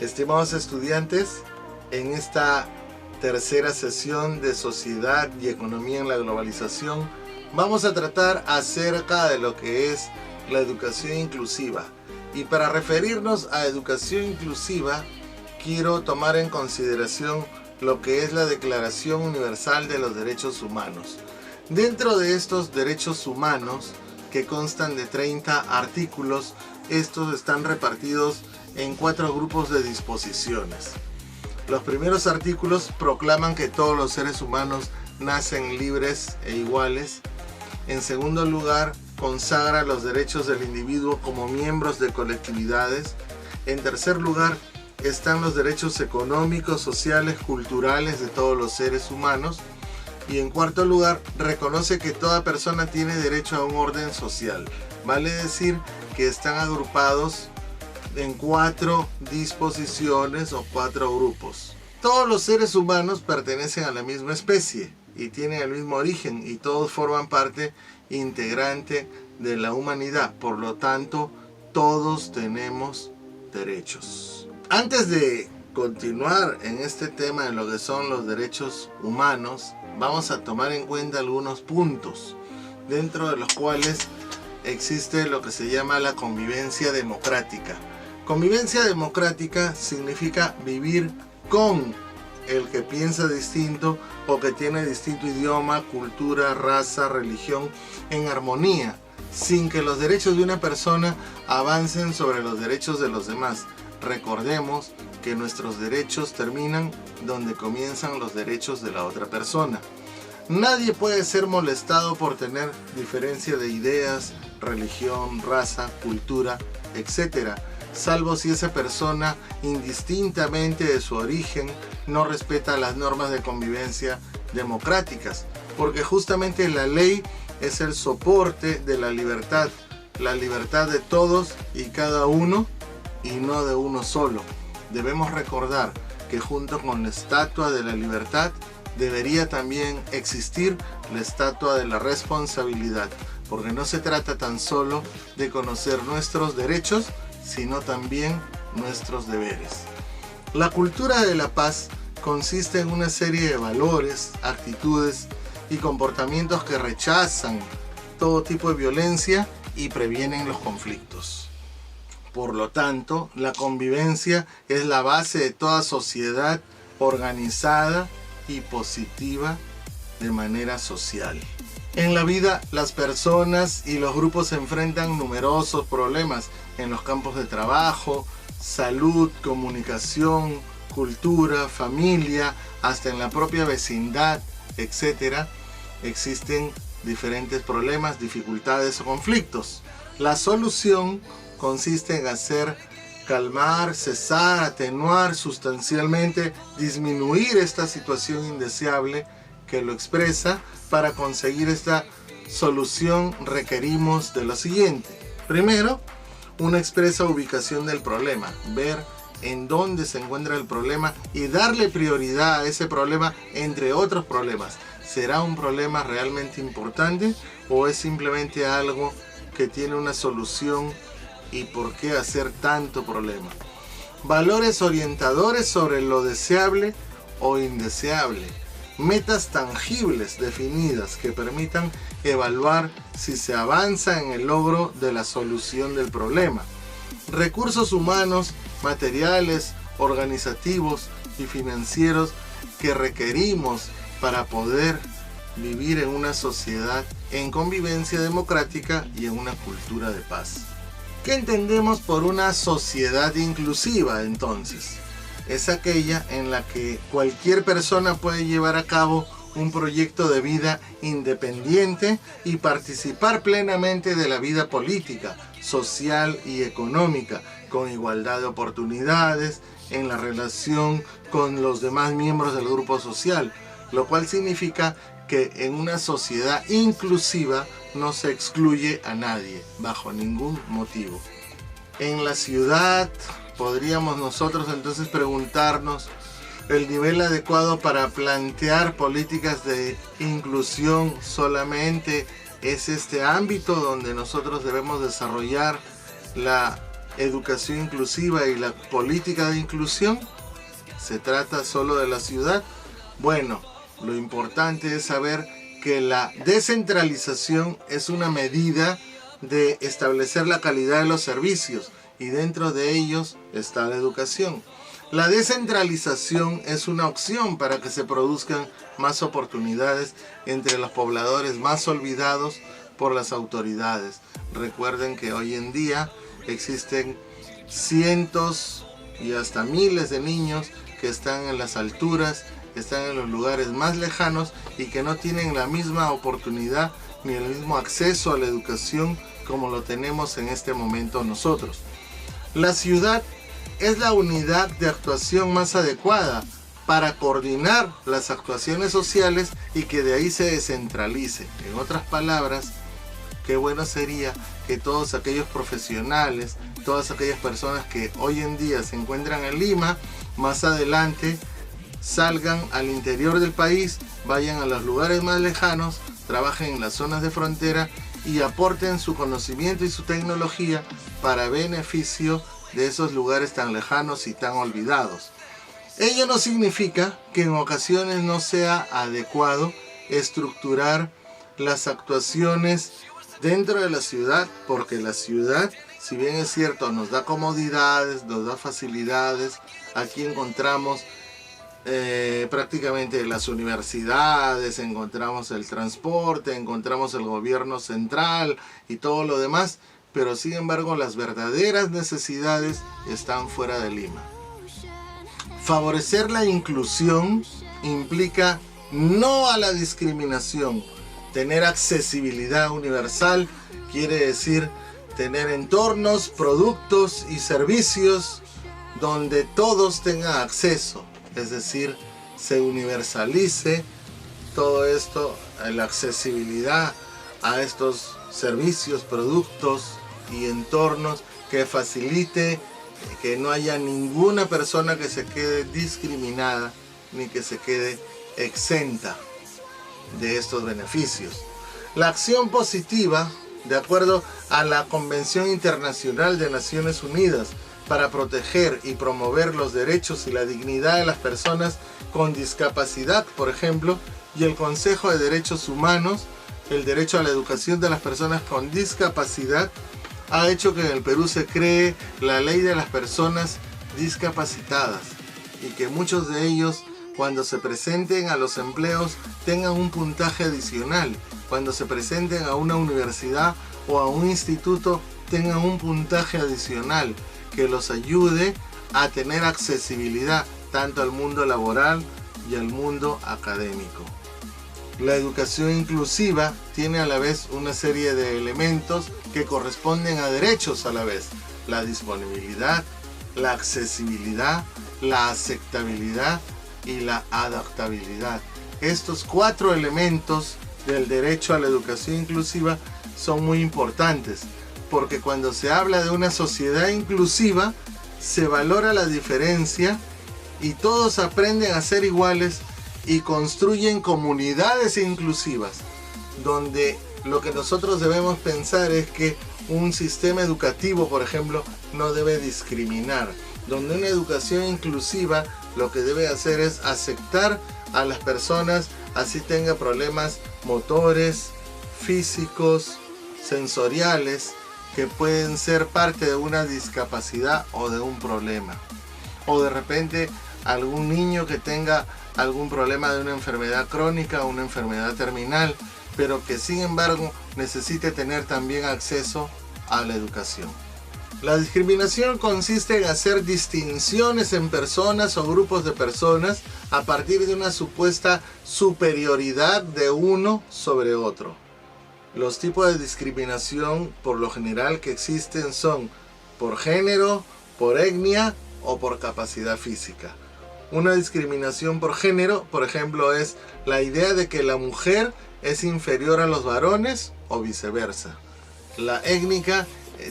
Estimados estudiantes, en esta tercera sesión de Sociedad y Economía en la Globalización, vamos a tratar acerca de lo que es la educación inclusiva. Y para referirnos a educación inclusiva, quiero tomar en consideración lo que es la Declaración Universal de los Derechos Humanos. Dentro de estos derechos humanos, que constan de 30 artículos, estos están repartidos en 4 grupos de disposiciones. Los primeros artículos proclaman que todos los seres humanos nacen libres e iguales. En segundo lugar, consagra los derechos del individuo como miembros de colectividades. En tercer lugar, están los derechos económicos, sociales, culturales de todos los seres humanos. Y en cuarto lugar, reconoce que toda persona tiene derecho a un orden social. Vale decir que están agrupados en 4 disposiciones o 4 grupos. Todos los seres humanos pertenecen a la misma especie y tienen el mismo origen, y todos forman parte integrante de la humanidad. Por lo tanto, todos tenemos derechos. Antes de continuar en este tema de lo que son los derechos humanos, vamos a tomar en cuenta algunos puntos, dentro de los cuales existe lo que se llama la convivencia democrática. Convivencia democrática significa vivir con el que piensa distinto o que tiene distinto idioma, cultura, raza, religión, en armonía, sin que los derechos de una persona avancen sobre los derechos de los demás. Recordemos que nuestros derechos terminan donde comienzan los derechos de la otra persona. Nadie puede ser molestado por tener diferencia de ideas, religión, raza, cultura, etc., salvo si esa persona, indistintamente de su origen, no respeta las normas de convivencia democráticas, porque justamente la ley es el soporte de la libertad de todos y cada uno, y no de uno solo. Debemos recordar que junto con la Estatua de la Libertad debería también existir la Estatua de la Responsabilidad, porque no se trata tan solo de conocer nuestros derechos, sino también nuestros deberes. La cultura de la paz consiste en una serie de valores, actitudes y comportamientos que rechazan todo tipo de violencia y previenen los conflictos. Por lo tanto, la convivencia es la base de toda sociedad organizada y positiva de manera social. En la vida, las personas y los grupos se enfrentan numerosos problemas en los campos de trabajo, salud, comunicación, cultura, familia, hasta en la propia vecindad, etc. Existen diferentes problemas, dificultades o conflictos. La solución consiste en hacer calmar, cesar, atenuar sustancialmente, disminuir esta situación indeseable que lo expresa. Para conseguir esta solución requerimos de lo siguiente. Primero, una expresa ubicación del problema, ver en dónde se encuentra el problema y darle prioridad a ese problema entre otros problemas. ¿Será un problema realmente importante o es simplemente algo que tiene una solución? ¿Y por qué hacer tanto problema? Valores orientadores sobre lo deseable o indeseable. Metas tangibles definidas que permitan evaluar si se avanza en el logro de la solución del problema. Recursos humanos, materiales, organizativos y financieros que requerimos para poder vivir en una sociedad en convivencia democrática y en una cultura de paz. ¿Qué entendemos por una sociedad inclusiva entonces? Es aquella en la que cualquier persona puede llevar a cabo un proyecto de vida independiente y participar plenamente de la vida política, social y económica, con igualdad de oportunidades en la relación con los demás miembros del grupo social, lo cual significa que en una sociedad inclusiva no se excluye a nadie, bajo ningún motivo. En la ciudad podríamos nosotros entonces preguntarnos el nivel adecuado para plantear políticas de inclusión. Solamente es este ámbito donde nosotros debemos desarrollar la educación inclusiva y la política de inclusión? ¿Se trata solo de la ciudad? Bueno, lo importante es saber que la descentralización es una medida de establecer la calidad de los servicios y dentro de ellos está la educación. La descentralización es una opción para que se produzcan más oportunidades entre los pobladores más olvidados por las autoridades. Recuerden que hoy en día existen cientos y hasta miles de niños que están en las alturas, que están en los lugares más lejanos y que no tienen la misma oportunidad ni el mismo acceso a la educación como lo tenemos en este momento nosotros. La ciudad es la unidad de actuación más adecuada para coordinar las actuaciones sociales y que de ahí se descentralice. En otras palabras, qué bueno sería que todos aquellos profesionales, todas aquellas personas que hoy en día se encuentran en Lima, más adelante salgan al interior del país, vayan a los lugares más lejanos, trabajen en las zonas de frontera y aporten su conocimiento y su tecnología para beneficio de esos lugares tan lejanos y tan olvidados. Ello no significa que en ocasiones no sea adecuado estructurar las actuaciones dentro de la ciudad, porque la ciudad, si bien es cierto, nos da comodidades, nos da facilidades. Aquí encontramos prácticamente las universidades, encontramos el transporte, encontramos el gobierno central y todo lo demás, pero sin embargo las verdaderas necesidades están fuera de Lima. Favorecer la inclusión implica no a la discriminación. Tener accesibilidad universal quiere decir tener entornos, productos y servicios donde todos tengan acceso. Es decir, se universalice todo esto, la accesibilidad a estos servicios, productos y entornos, que facilite que no haya ninguna persona que se quede discriminada ni que se quede exenta de estos beneficios. La acción positiva, de acuerdo a la Convención Internacional de Naciones Unidas para proteger y promover los derechos y la dignidad de las personas con discapacidad, por ejemplo, y el Consejo de Derechos Humanos, el derecho a la educación de las personas con discapacidad, ha hecho que en el Perú se cree la ley de las personas discapacitadas y que muchos de ellos, cuando se presenten a los empleos, tengan un puntaje adicional. Cuando se presenten a una universidad o a un instituto, tengan un puntaje adicional que los ayude a tener accesibilidad tanto al mundo laboral y al mundo académico. La educación inclusiva tiene a la vez una serie de elementos que corresponden a derechos a la vez: la disponibilidad, la accesibilidad, la aceptabilidad y la adaptabilidad. Estos 4 elementos del derecho a la educación inclusiva son muy importantes, porque cuando se habla de una sociedad inclusiva se valora la diferencia y todos aprenden a ser iguales y construyen comunidades inclusivas, donde lo que nosotros debemos pensar es que un sistema educativo, por ejemplo, no debe discriminar, donde una educación inclusiva lo que debe hacer es aceptar a las personas, así tenga problemas motores, físicos, sensoriales, que pueden ser parte de una discapacidad o de un problema. O de repente algún niño que tenga algún problema de una enfermedad crónica o una enfermedad terminal, pero que sin embargo necesite tener también acceso a la educación. La discriminación consiste en hacer distinciones en personas o grupos de personas a partir de una supuesta superioridad de uno sobre otro. Los tipos de discriminación por lo general que existen son por género, por etnia o por capacidad física. Una discriminación por género, por ejemplo, es la idea de que la mujer es inferior a los varones o viceversa. La étnica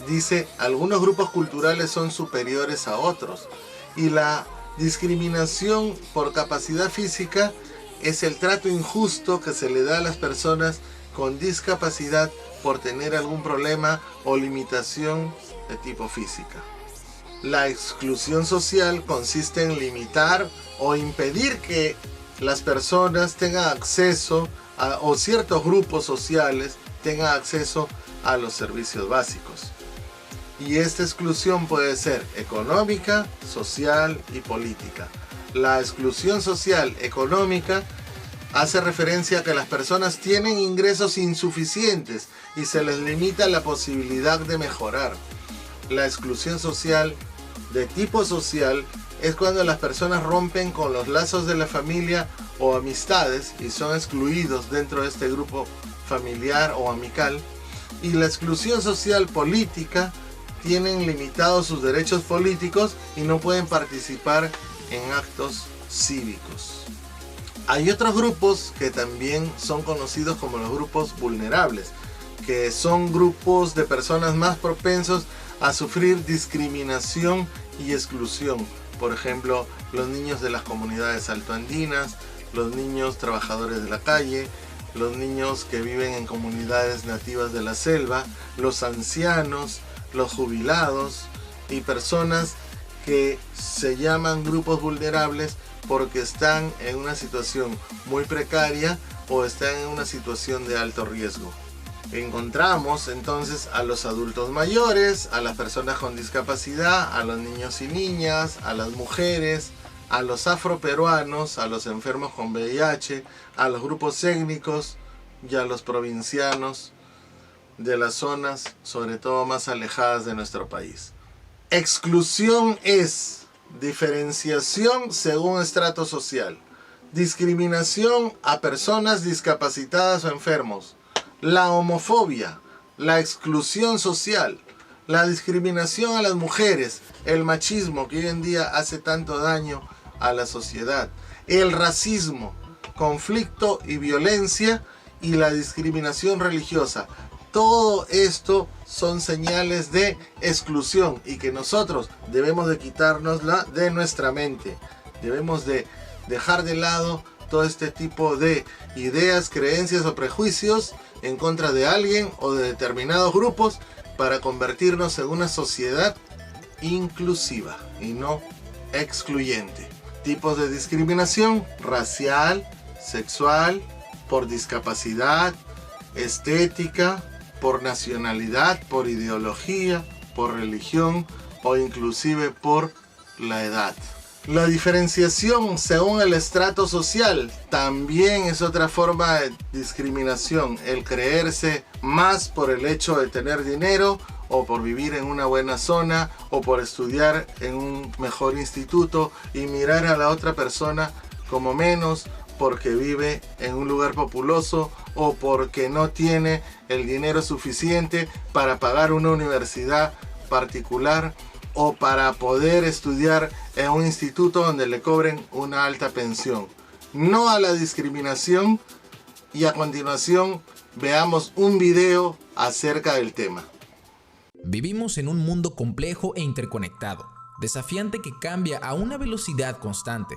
dice algunos grupos culturales son superiores a otros. Y la discriminación por capacidad física es el trato injusto que se le da a las personas con discapacidad por tener algún problema o limitación de tipo física. La exclusión social consiste en limitar o impedir que las personas tengan acceso o ciertos grupos sociales tengan acceso a los servicios básicos. Y esta exclusión puede ser económica, social y política. La exclusión social económica hace referencia a que las personas tienen ingresos insuficientes y se les limita la posibilidad de mejorar. La exclusión social de tipo social es cuando las personas rompen con los lazos de la familia o amistades y son excluidos dentro de este grupo familiar o amical. Y la exclusión social política tienen limitados sus derechos políticos y no pueden participar en actos cívicos. Hay otros grupos que también son conocidos como los grupos vulnerables, que son grupos de personas más propensos a sufrir discriminación y exclusión. Por ejemplo, los niños de las comunidades altoandinas, los niños trabajadores de la calle, los niños que viven en comunidades nativas de la selva, los ancianos, los jubilados y personas que se llaman grupos vulnerables porque están en una situación muy precaria o están en una situación de alto riesgo. Encontramos entonces a los adultos mayores, a las personas con discapacidad, a los niños y niñas, a las mujeres, a los afroperuanos, a los enfermos con VIH, a los grupos étnicos y a los provincianos de las zonas, sobre todo más alejadas de nuestro país. Exclusión es diferenciación según estrato social, discriminación a personas discapacitadas o enfermos, la homofobia, la exclusión social, la discriminación a las mujeres, el machismo que hoy en día hace tanto daño a la sociedad, el racismo, conflicto y violencia y la discriminación religiosa. Todo esto son señales de exclusión y que nosotros debemos de quitárnosla de nuestra mente. Debemos de dejar de lado todo este tipo de ideas, creencias o prejuicios en contra de alguien o de determinados grupos para convertirnos en una sociedad inclusiva y no excluyente. Tipos de discriminación: racial, sexual, por discapacidad, estética, por nacionalidad, por ideología, por religión o inclusive por la edad. La diferenciación según el estrato social también es otra forma de discriminación. El creerse más por el hecho de tener dinero o por vivir en una buena zona o por estudiar en un mejor instituto y mirar a la otra persona como menos porque vive en un lugar populoso o porque no tiene el dinero suficiente para pagar una universidad particular o para poder estudiar en un instituto donde le cobren una alta pensión. No a la discriminación. Y a continuación veamos un video acerca del tema. Vivimos en un mundo complejo e interconectado, desafiante que cambia a una velocidad constante.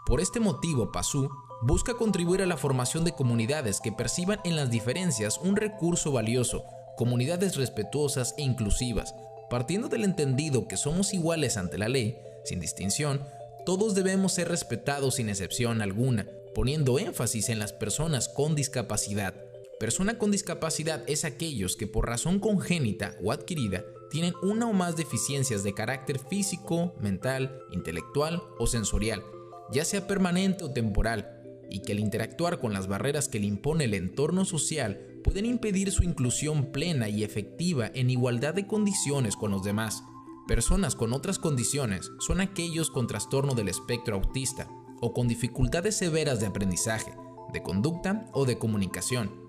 Por este motivo, PASU busca contribuir a la formación de comunidades que perciban en las diferencias un recurso valioso, comunidades respetuosas e inclusivas. Partiendo del entendido que somos iguales ante la ley, sin distinción, todos debemos ser respetados sin excepción alguna, poniendo énfasis en las personas con discapacidad. Persona con discapacidad es aquellos que por razón congénita o adquirida tienen una o más deficiencias de carácter físico, mental, intelectual o sensorial, ya sea permanente o temporal, y que al interactuar con las barreras que le impone el entorno social pueden impedir su inclusión plena y efectiva en igualdad de condiciones con los demás. Personas con otras condiciones son aquellos con trastorno del espectro autista o con dificultades severas de aprendizaje, de conducta o de comunicación.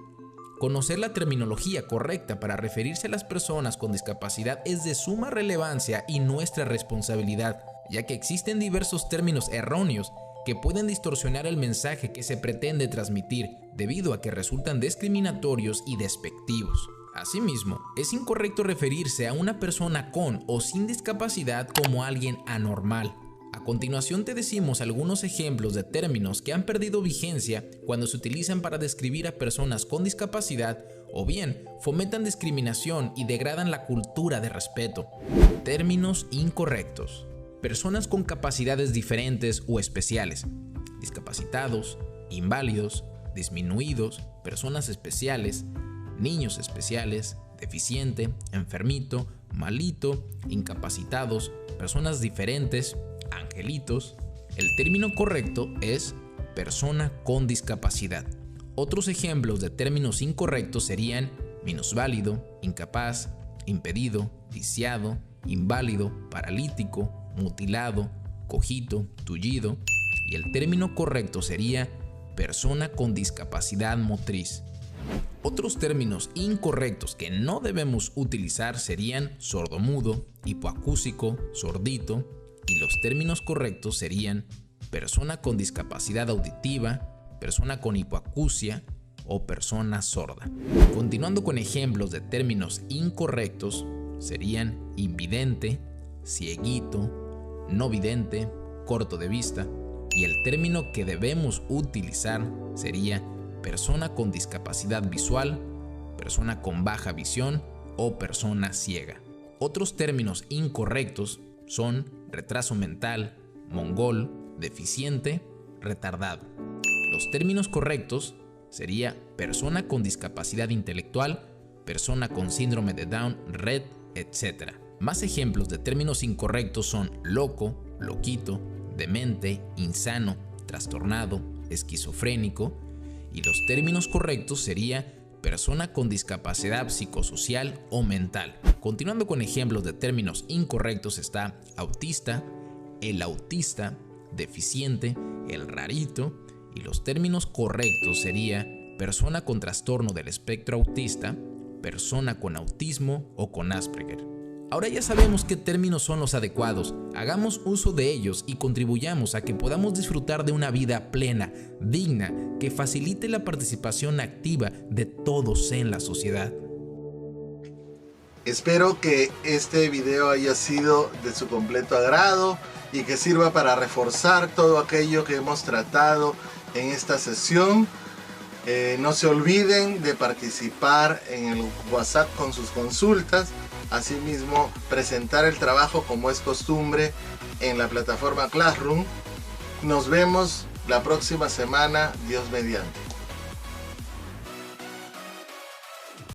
Conocer la terminología correcta para referirse a las personas con discapacidad es de suma relevancia y nuestra responsabilidad, ya que existen diversos términos erróneos que pueden distorsionar el mensaje que se pretende transmitir debido a que resultan discriminatorios y despectivos. Asimismo, es incorrecto referirse a una persona con o sin discapacidad como alguien anormal. A continuación te decimos algunos ejemplos de términos que han perdido vigencia cuando se utilizan para describir a personas con discapacidad o bien fomentan discriminación y degradan la cultura de respeto. Términos incorrectos. Personas con capacidades diferentes o especiales. Discapacitados, inválidos, disminuidos, personas especiales, niños especiales, deficiente, enfermito, malito, incapacitados, personas diferentes, angelitos. El término correcto es persona con discapacidad. Otros ejemplos de términos incorrectos serían minusválido, incapaz, impedido, lisiado, inválido, paralítico, mutilado, cojito, tullido. Y el término correcto sería persona con discapacidad motriz. Otros términos incorrectos que no debemos utilizar serían sordomudo, hipoacúsico, sordito, y los términos correctos serían persona con discapacidad auditiva, persona con hipoacusia o persona sorda. Continuando con ejemplos de términos incorrectos serían invidente, cieguito, no vidente, corto de vista, y el término que debemos utilizar sería persona con discapacidad visual, persona con baja visión o persona ciega. Otros términos incorrectos son retraso mental, mongol, deficiente, retardado. Los términos correctos sería persona con discapacidad intelectual, persona con síndrome de Down, Rett, etc. Más ejemplos de términos incorrectos son loco, loquito, demente, insano, trastornado, esquizofrénico, y los términos correctos sería persona con discapacidad psicosocial o mental. Continuando con ejemplos de términos incorrectos está autista, el autista, deficiente, el rarito, y los términos correctos sería persona con trastorno del espectro autista, persona con autismo o con Asperger. Ahora ya sabemos qué términos son los adecuados, hagamos uso de ellos y contribuyamos a que podamos disfrutar de una vida plena, digna, que facilite la participación activa de todos en la sociedad. Espero que este video haya sido de su completo agrado y que sirva para reforzar todo aquello que hemos tratado en esta sesión. No se olviden de participar en el WhatsApp con sus consultas. Asimismo, presentar el trabajo como es costumbre en la plataforma Classroom. Nos vemos la próxima semana, Dios mediante.